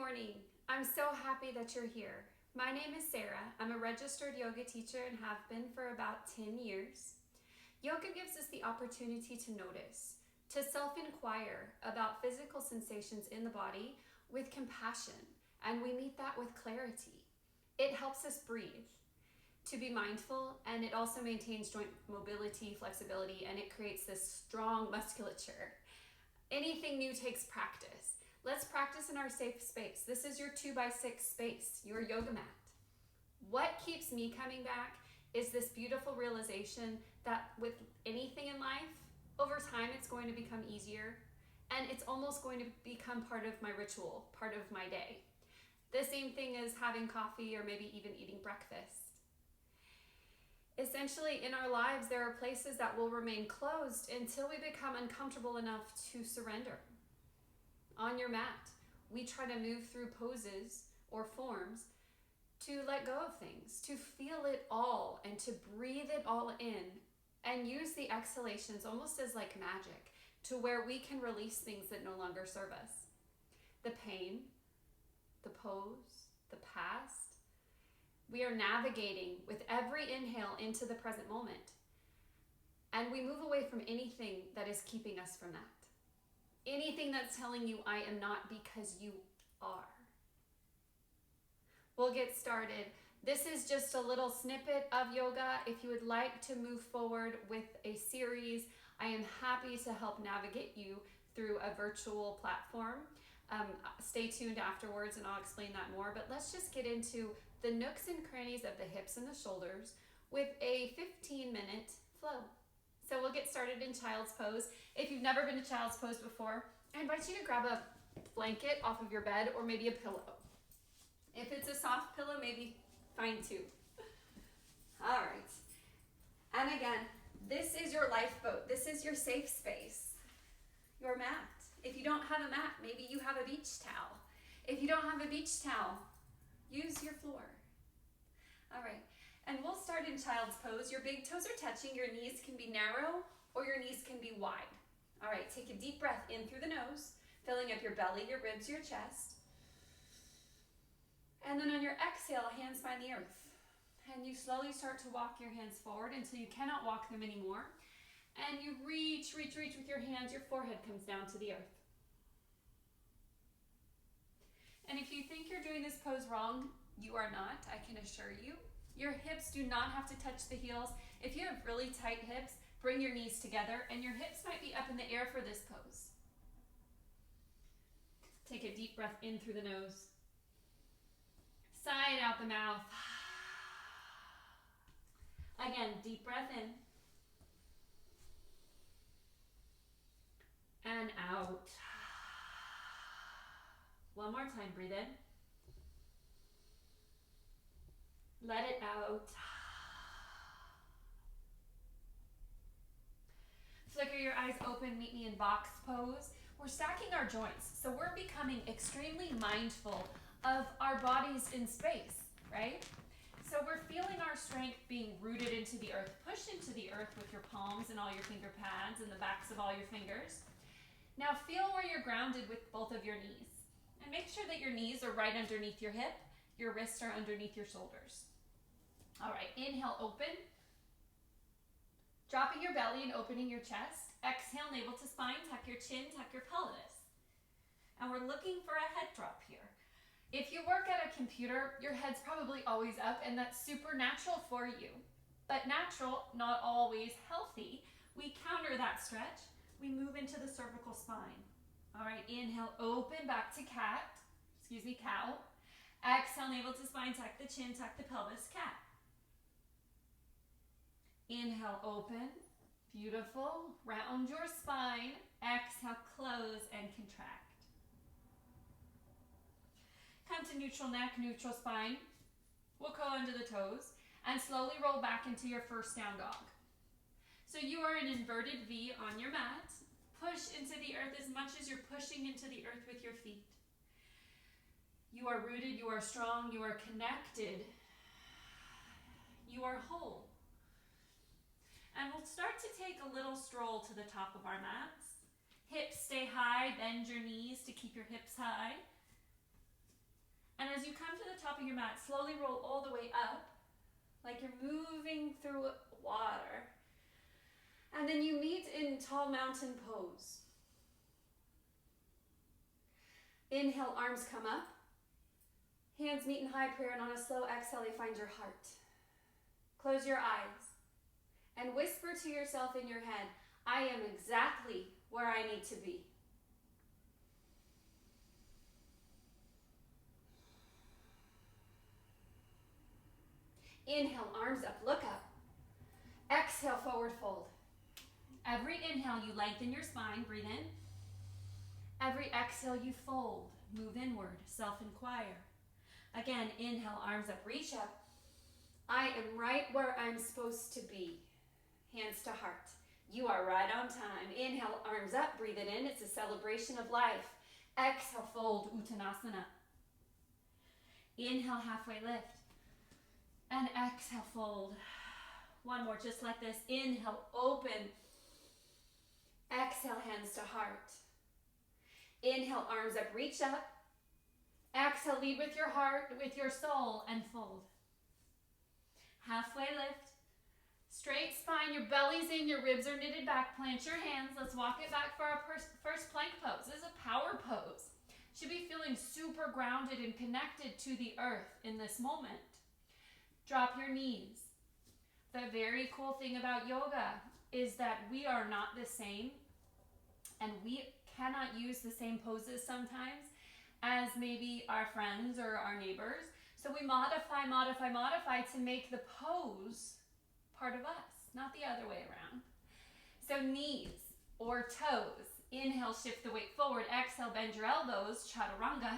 morning. I'm so happy that you're here. My name is Sarah. I'm a registered yoga teacher and have been for about 10 years. Yoga gives us the opportunity to notice, to self-inquire about physical sensations in the body with compassion, and we meet that with clarity. It helps us breathe, to be mindful, and it also maintains joint mobility, flexibility, and it creates this strong musculature. Anything new takes practice. Let's practice in our safe space. This is your 2x6 space, your yoga mat. What keeps me coming back is this beautiful realization that with anything in life, over time it's going to become easier, and it's almost going to become part of my ritual, part of my day. The same thing as having coffee or maybe even eating breakfast. Essentially, in our lives, there are places that will remain closed until we become uncomfortable enough to surrender. On your mat, we try to move through poses or forms to let go of things, to feel it all and to breathe it all in and use the exhalations almost as like magic to where we can release things that no longer serve us. The pain, the pose, the past. We are navigating with every inhale into the present moment. And we move away from anything that is keeping us from that. Anything that's telling you I am not, because you are. We'll get started. This is just a little snippet of yoga. If you would like to move forward with a series, I am happy to help navigate you through a virtual platform. Stay tuned afterwards and I'll explain that more, but let's just get into the nooks and crannies of the hips and the shoulders with a 15-minute flow. So we'll get started in child's pose. If you've never been to child's pose before, I invite you to grab a blanket off of your bed or maybe a pillow. If it's a soft pillow, maybe fine too. All right. And again, this is your lifeboat. This is your safe space, your mat. If you don't have a mat, maybe you have a beach towel. If you don't have a beach towel, use your floor. All right. And we'll start in child's pose. Your big toes are touching. Your knees can be narrow or your knees can be wide. All right, take a deep breath in through the nose, filling up your belly, your ribs, your chest. And then on your exhale, hands find the earth. And you slowly start to walk your hands forward until you cannot walk them anymore. And you reach with your hands. Your forehead comes down to the earth. And if you think you're doing this pose wrong, you are not, I can assure you. Your hips do not have to touch the heels. If you have really tight hips, bring your knees together and your hips might be up in the air for this pose. Take a deep breath in through the nose. Sigh it out the mouth. Again, deep breath in. And out. One more time, breathe in. Let it out. Flicker your eyes open, meet me in box pose. We're stacking our joints, so we're becoming extremely mindful of our bodies in space, right? So we're feeling our strength being rooted into the earth, pushed into the earth with your palms and all your finger pads and the backs of all your fingers. Now feel where you're grounded with both of your knees. And make sure that your knees are right underneath your hip, your wrists are underneath your shoulders. All right, inhale, open. Dropping your belly and opening your chest. Exhale, navel to spine, tuck your chin, tuck your pelvis. And we're looking for a head drop here. If you work at a computer, your head's probably always up, and that's super natural for you. But natural, not always healthy. We counter that stretch. We move into the cervical spine. All right, inhale, open back to cow. Exhale, navel to spine, tuck the chin, tuck the pelvis, cat. Inhale, open, beautiful. Round your spine. Exhale, close and contract. Come to neutral neck, neutral spine. We'll curl under the toes and slowly roll back into your first down dog. So you are in inverted V on your mat. Push into the earth as much as you're pushing into the earth with your feet. You are rooted, you are strong, you are connected. You are whole. And we'll start to take a little stroll to the top of our mats. Hips stay high, bend your knees to keep your hips high. top of your mat. Slowly roll all the way up, like you're moving through water. And then you meet in tall mountain pose. Inhale, arms come up. Hands meet in high prayer, and on a slow exhale, you find your heart. Close your eyes and whisper to yourself in your head, I am exactly where I need to be. Inhale, arms up, look up. Exhale, forward fold. Every inhale, you lengthen your spine, breathe in. Every exhale, you fold, move inward, self-inquire. Again, inhale, arms up, reach up. I am right where I'm supposed to be. Hands to heart. You are right on time. Inhale, arms up, breathe it in. It's a celebration of life. Exhale, fold, Uttanasana. Inhale, halfway lift. And exhale, fold. One more, just like this. Inhale, open. Exhale, hands to heart. Inhale, arms up, reach up. Exhale, lead with your heart, with your soul, and fold. Halfway lift. Straight spine, your belly's in, your ribs are knitted back. Plant your hands. Let's walk it back for our first plank pose. This is a power pose. Should be feeling super grounded and connected to the earth in this moment. Drop your knees. The very cool thing about yoga is that we are not the same, and we cannot use the same poses sometimes as maybe our friends or our neighbors. So we modify to make the pose part of us, not the other way around. So knees or toes. Inhale, shift the weight forward. Exhale, bend your elbows, chaturanga.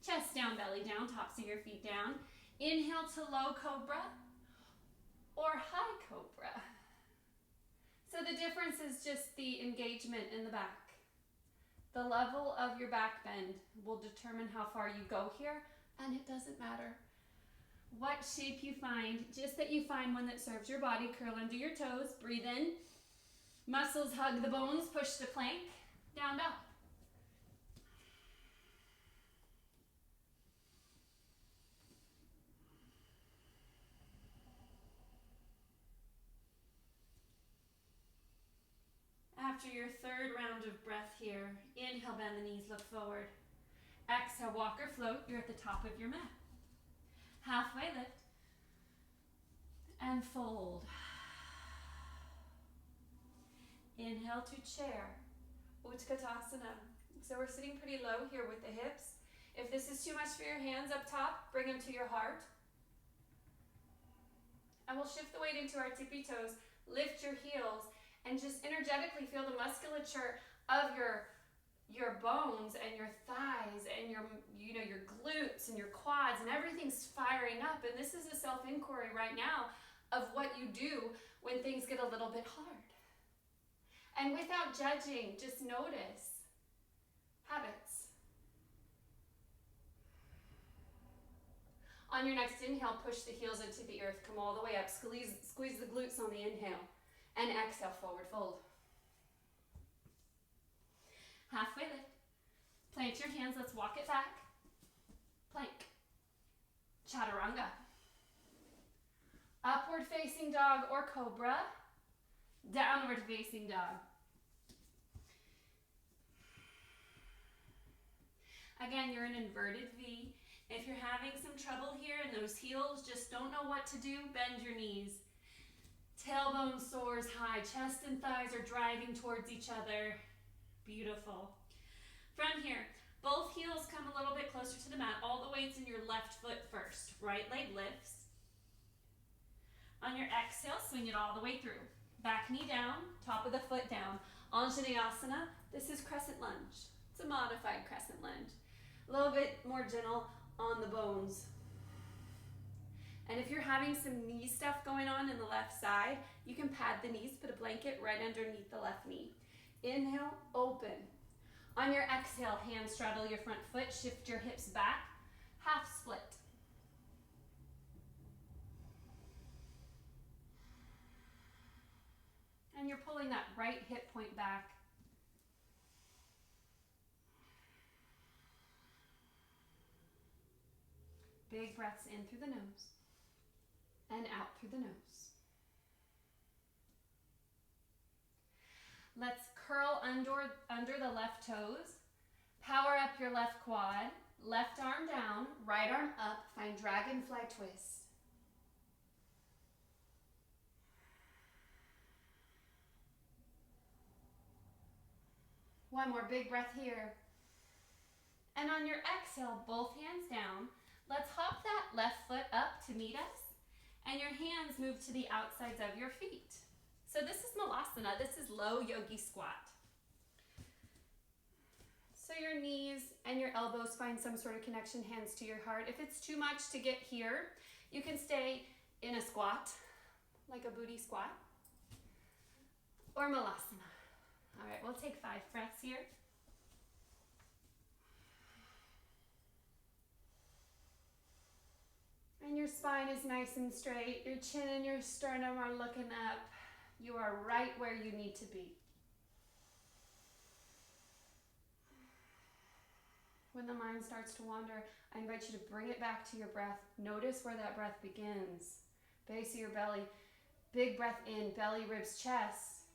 Chest down, belly down, tops of your feet down. Inhale to low cobra or high cobra. So the difference is just the engagement in the back. The level of your back bend will determine how far you go here, and it doesn't matter what shape you find, just that you find one that serves your body. Curl under your toes, breathe in. Muscles hug the bones, push the plank, down dog. After your third round of breath here, inhale, bend the knees, look forward. Exhale, walk or float. You're at the top of your mat. Halfway lift and fold. Inhale to chair, Utkatasana. So we're sitting pretty low here with the hips. If this is too much for your hands up top, bring them to your heart. And we'll shift the weight into our tippy toes. Lift your heels and just energetically feel the musculature of your bones and your thighs and your glutes and your quads, and everything's firing up. And this is a self-inquiry right now of what you do when things get a little bit hard. And without judging, just notice habits. On your next inhale, push the heels into the earth. Come all the way up. Squeeze the glutes on the inhale. And exhale, forward fold. Halfway lift. Plant your hands. Let's walk it back. Plank. Chaturanga. Upward facing dog or cobra. Downward facing dog. Again, you're in inverted V. If you're having some trouble here in those heels, just don't know what to do, bend your knees. Tailbone soars high, chest and thighs are driving towards each other. Beautiful. From here, both heels come a little bit closer to the mat. All the weight's in your left foot first. Right leg lifts. On your exhale, swing it all the way through. Back knee down, top of the foot down. Anjaneyasana, this is crescent lunge. It's a modified crescent lunge. A little bit more gentle on the bones. And if you're having some knee stuff going on in the left side, you can pad the knees, put a blanket right underneath the left knee. Inhale, open. On your exhale, hand straddle your front foot, shift your hips back, half split. And you're pulling that right hip point back. Big breaths in through the nose and out through the nose. Let's curl under the left toes. Power up your left quad. Left arm down, right arm up. Find dragonfly twist. One more big breath here. And on your exhale, both hands down. Let's hop that left foot up to meet us. And your hands move to the outsides of your feet. So this is Malasana. This is low yogi squat. So your knees and your elbows find some sort of connection, hands to your heart. If it's too much to get here, you can stay in a squat, like a booty squat, or Malasana. All right, we'll take 5 breaths here. And your spine is nice and straight. Your chin and your sternum are looking up. You are right where you need to be. When the mind starts to wander, I invite you to bring it back to your breath. Notice where that breath begins. Base of your belly. Big breath in, belly, ribs, chest.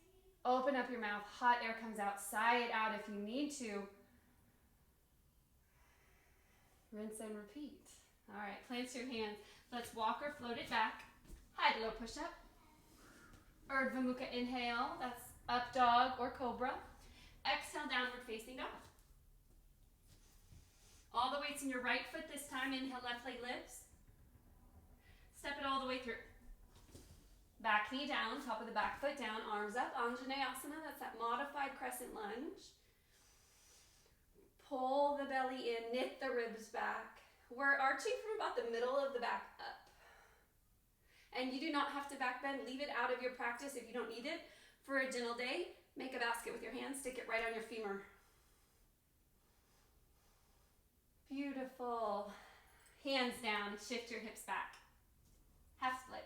Open up your mouth. Hot air comes out. Sigh it out if you need to. Rinse and repeat. All right, plant your hands. Let's walk or float it back. High to low push-up. Urdhva Mukha inhale. That's up dog or cobra. Exhale, downward facing dog. All the weights in your right foot this time. Inhale, left leg lifts. Step it all the way through. Back knee down, top of the back foot down, arms up. Anjaneyasana, that's that modified crescent lunge. Pull the belly in, knit the ribs back. We're arching from about the middle of the back up. And you do not have to back bend. Leave it out of your practice if you don't need it. For a gentle day, make a basket with your hands, stick it right on your femur. Beautiful. Hands down, shift your hips back. Half split.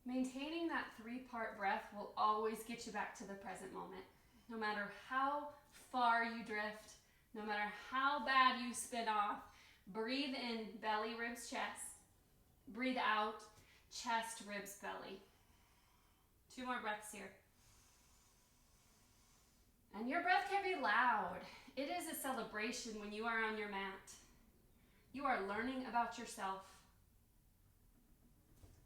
Maintaining that 3-part breath will always get you back to the present moment. No matter how far you drift, no matter how bad you spin off, breathe in, belly, ribs, chest. Breathe out, chest, ribs, belly. 2 more breaths here. And your breath can be loud. It is a celebration when you are on your mat. You are learning about yourself.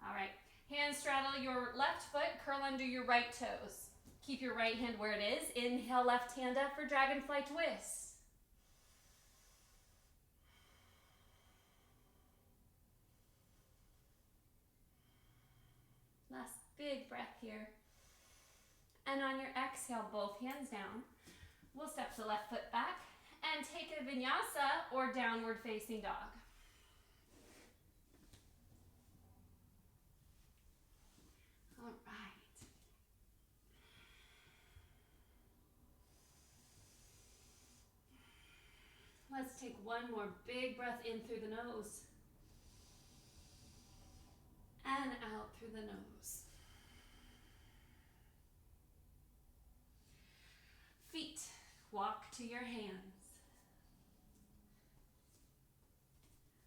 All right, hands straddle your left foot, curl under your right toes. Keep your right hand where it is. Inhale, left hand up for dragonfly twist. Last big breath here. And on your exhale, both hands down. We'll step the left foot back and take a vinyasa or downward facing dog. All right. Let's take one more big breath in through the nose. And out through the nose. Feet, walk to your hands.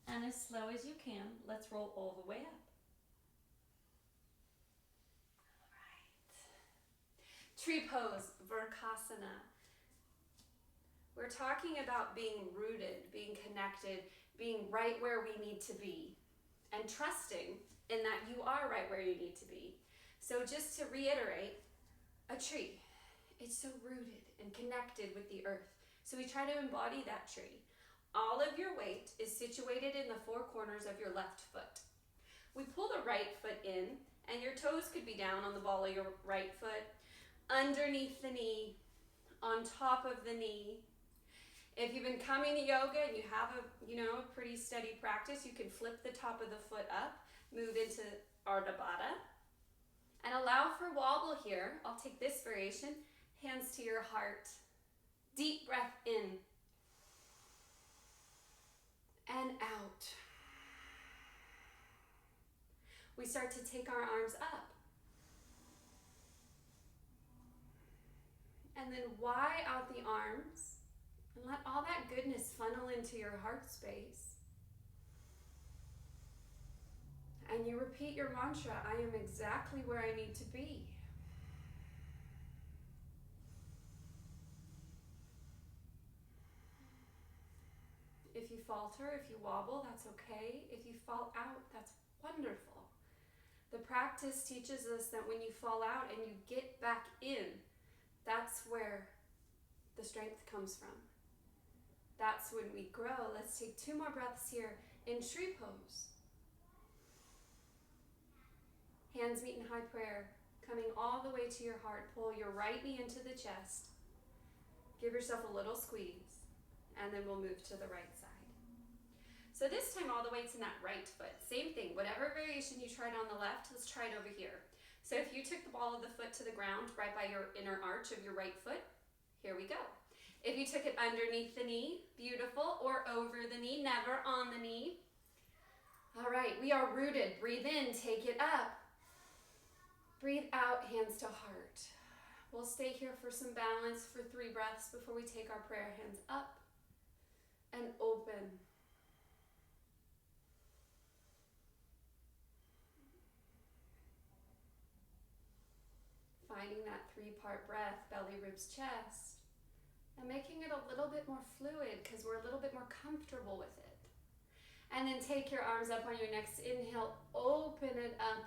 And as slow as you can, let's roll all the way up. All right. Tree pose, Vrksasana. We're talking about being rooted, being connected, being right where we need to be, and trusting in that you are right where you need to be. So just to reiterate, a tree, it's so rooted and connected with the earth. So we try to embody that tree. All of your weight is situated in the 4 corners of your left foot. We pull the right foot in, and your toes could be down on the ball of your right foot, underneath the knee, on top of the knee. If you've been coming to yoga and you have a pretty steady practice, you can flip the top of the foot up, move into Ardha Baddha, and allow for wobble here. I'll take this variation, hands to your heart. Deep breath in and out. We start to take our arms up. And then wide out the arms. And let all that goodness funnel into your heart space. And you repeat your mantra, I am exactly where I need to be. If you falter, if you wobble, that's okay. If you fall out, that's wonderful. The practice teaches us that when you fall out and you get back in, that's where the strength comes from. That's when we grow. Let's take 2 more breaths here in tree pose. Hands meet in high prayer, coming all the way to your heart. Pull your right knee into the chest. Give yourself a little squeeze, and then we'll move to the right side. So this time all the weight's in that right foot. Same thing, whatever variation you tried on the left, let's try it over here. So if you took the ball of the foot to the ground right by your inner arch of your right foot, here we go. If you took it underneath the knee, beautiful, or over the knee, never on the knee. All right, we are rooted. Breathe in, take it up. Breathe out, hands to heart. We'll stay here for some balance for 3 breaths before we take our prayer. Hands up and open. Finding that 3-part breath, belly, ribs, chest, and making it a little bit more fluid because we're a little bit more comfortable with it. And then take your arms up on your next inhale, open it up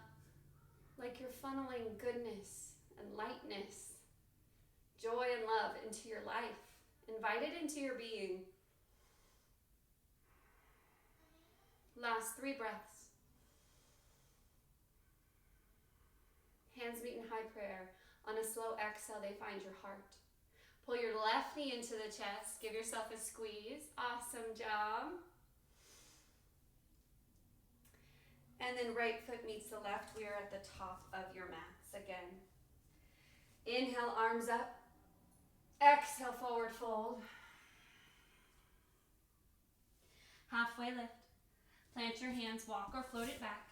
like you're funneling goodness and lightness, joy and love into your life. Invite it into your being. Last 3 breaths. Hands meet in high prayer. On a slow exhale, they find your heart. Pull your left knee into the chest. Give yourself a squeeze. Awesome job. And then right foot meets the left. We are at the top of your mats again. Inhale, arms up. Exhale, forward fold. Halfway lift. Plant your hands, walk or float it back.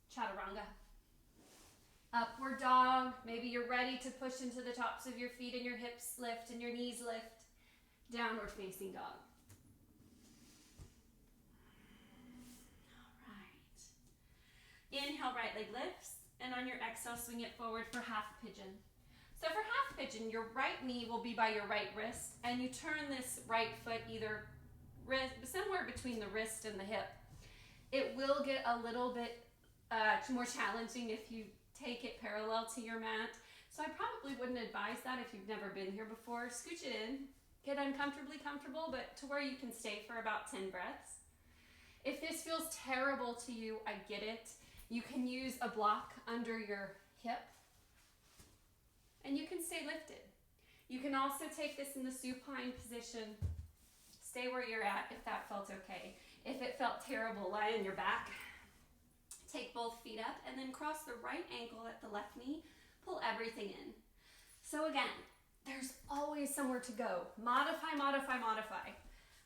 Chaturanga. Upward dog. Maybe you're ready to push into the tops of your feet and your hips lift and your knees lift. Downward facing dog. All right. Inhale, right leg lifts. And on your exhale, swing it forward for half pigeon. So for half pigeon, your right knee will be by your right wrist. And you turn this right foot either somewhere between the wrist and the hip. It will get a little bit more challenging if you take it parallel to your mat. So I probably wouldn't advise that if you've never been here before. Scooch it in, get uncomfortably comfortable, but to where you can stay for about 10 breaths. If this feels terrible to you, I get it. You can use a block under your hip and you can stay lifted. You can also take this in the supine position. Stay where you're at if that felt okay. If it felt terrible, lie on your back. Take both feet up and then cross the right ankle at the left knee. Pull everything in. So again, there's always somewhere to go. Modify, modify, modify.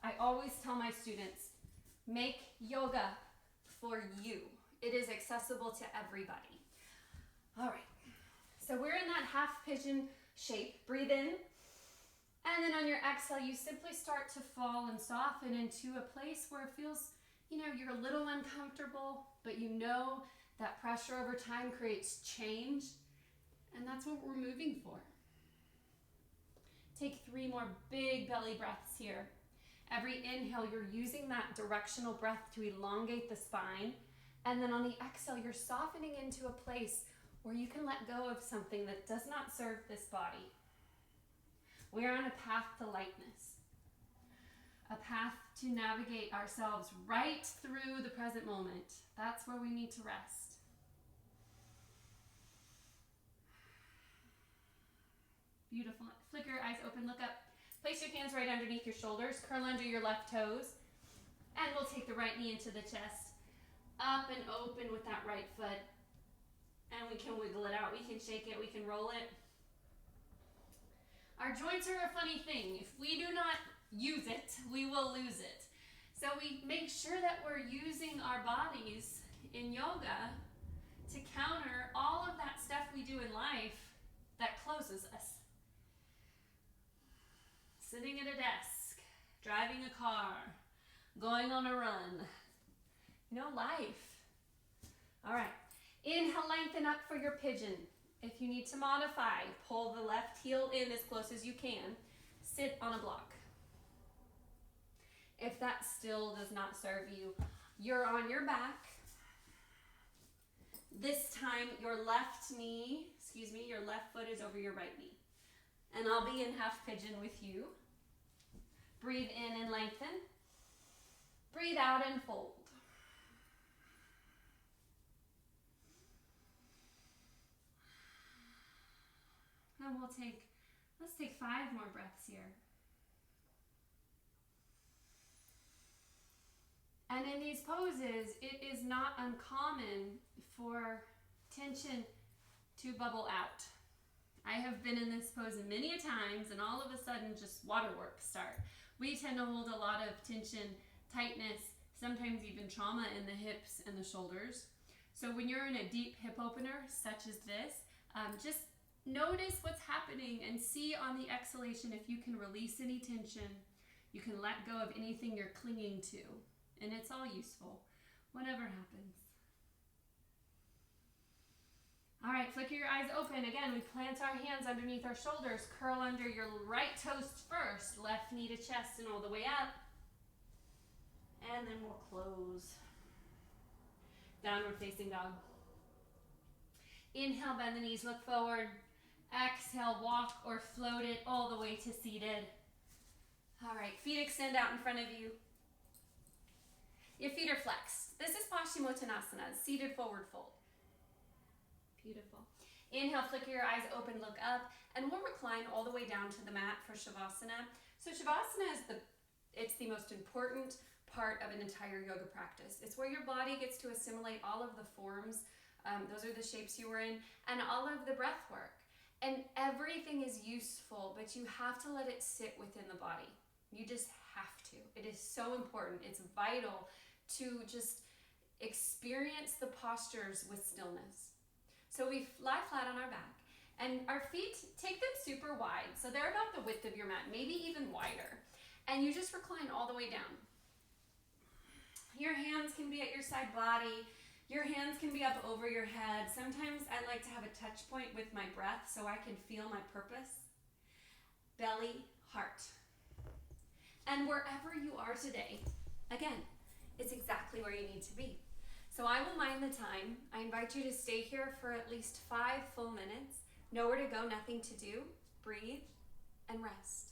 I always tell my students, make yoga for you. It is accessible to everybody. All right, so we're in that half pigeon shape. Breathe in. And then on your exhale, you simply start to fall and soften into a place where it feels, you're a little uncomfortable, but you know that pressure over time creates change. And that's what we're moving for. Take 3 more big belly breaths here. Every inhale, you're using that directional breath to elongate the spine. And then on the exhale, you're softening into a place where you can let go of something that does not serve this body. We are on a path to lightness, a path to navigate ourselves right through the present moment. That's where we need to rest. Beautiful. Flicker your eyes open, look up. Place your hands right underneath your shoulders, curl under your left toes, and we'll take the right knee into the chest. Up and open with that right foot. And we can wiggle it out, we can shake it, we can roll it. Our joints are a funny thing. If we do not use it, we will lose it. So we make sure that we're using our bodies in yoga to counter all of that stuff we do in life that closes us. sitting at a desk, driving a car, going on a run. You know, life. All right. Inhale, lengthen up for your pigeon. If you need to modify, pull the left heel in as close as you can. Sit on a block. If that still does not serve you, you're on your back. This time, your left foot is over your right knee. And I'll be in half pigeon with you. Breathe in and lengthen. Breathe out and fold. And let's take 5 more breaths here. And in these poses, it is not uncommon for tension to bubble out. I have been in this pose many a times, and all of a sudden just waterworks start. We tend to hold a lot of tension, tightness, sometimes even trauma in the hips and the shoulders. So when you're in a deep hip opener, such as this, just notice what's happening and see on the exhalation if you can release any tension. You can let go of anything you're clinging to. And it's all useful, whatever happens. All right, flicker your eyes open. Again, we plant our hands underneath our shoulders. Curl under your right toes first. Left knee to chest and all the way up. And then we'll close. Downward facing dog. Inhale, bend the knees, look forward. Exhale, walk or float it all the way to seated. All right, feet extend out in front of you. Your feet are flexed. This is Paschimottanasana, seated forward fold. Beautiful. Inhale, flicker your eyes open, look up, and we'll recline all the way down to the mat for Shavasana. So Shavasana is the most important part of an entire yoga practice. It's where your body gets to assimilate all of the forms, those are the shapes you were in, and all of the breath work. And everything is useful, but you have to let it sit within the body. You just have to. It is so important. It's vital to just experience the postures with stillness. So we lie flat on our back, and our feet, take them super wide. So they're about the width of your mat, maybe even wider. And you just recline all the way down. Your hands can be at your side body. Your hands can be up over your head. Sometimes I like to have a touch point with my breath so I can feel my purpose. Belly, heart. And wherever you are today, again, it's exactly where you need to be. So I will mind the time. I invite you to stay here for at least 5 full minutes. Nowhere to go, nothing to do. Breathe and rest.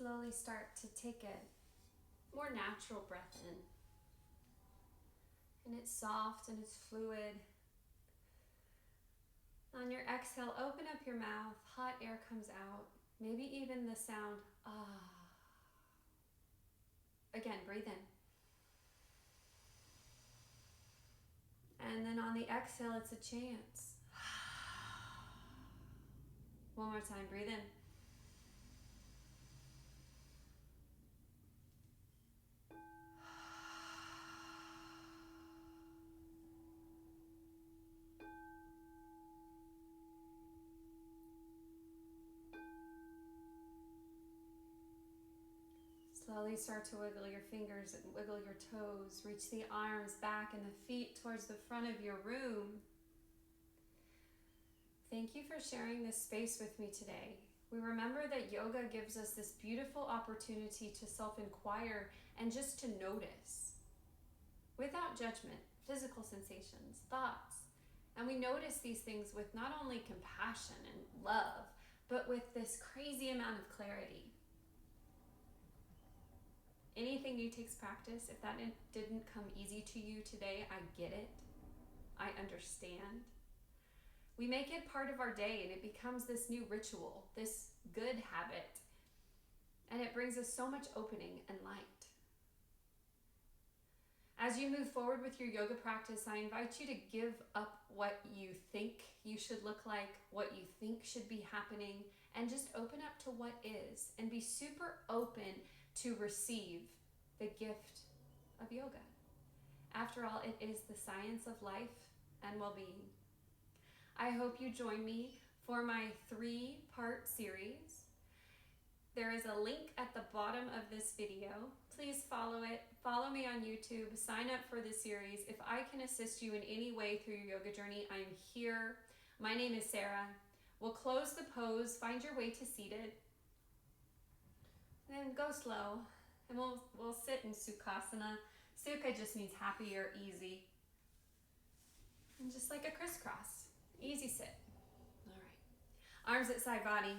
Slowly start to take a more natural breath in. And it's soft and it's fluid. On your exhale, open up your mouth, hot air comes out, maybe even the sound, ah. Again, breathe in. And then on the exhale, it's a chant. One more time, breathe in. Slowly start to wiggle your fingers and wiggle your toes. Reach the arms back and the feet towards the front of your room. Thank you for sharing this space with me today. We remember that yoga gives us this beautiful opportunity to self-inquire and just to notice. Without judgment, physical sensations, thoughts. And we notice these things with not only compassion and love, but with this crazy amount of clarity. Anything new takes practice. If that didn't come easy to you today, I get it. I understand. We make it part of our day and it becomes this new ritual, this good habit. And it brings us so much opening and light. As you move forward with your yoga practice, I invite you to give up what you think you should look like, what you think should be happening, and just open up to what is and be super open to receive the gift of yoga. After all, it is the science of life and well-being. I hope you join me for my 3-part series. There is a link at the bottom of this video. Please follow it. Follow me on YouTube. Sign up for the series. If I can assist you in any way through your yoga journey, I'm here. My name is Sarah. We'll close the pose. Find your way to seated. And then go slow. And we'll sit in Sukhasana. Sukha just means happy or easy. And just like a crisscross. Easy sit. All right. Arms at side body.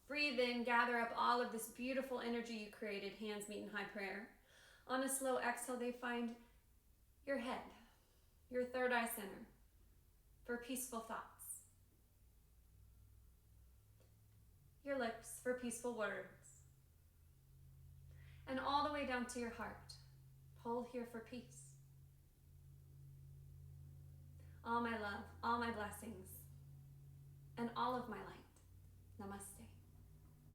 Breathe in, gather up all of this beautiful energy you created. Hands meet in high prayer. On a slow exhale, they find your head, your third eye center, for peaceful thoughts. Your lips for peaceful words. And all the way down to your heart. Hold here for peace. All my love, all my blessings, and all of my light. Namaste.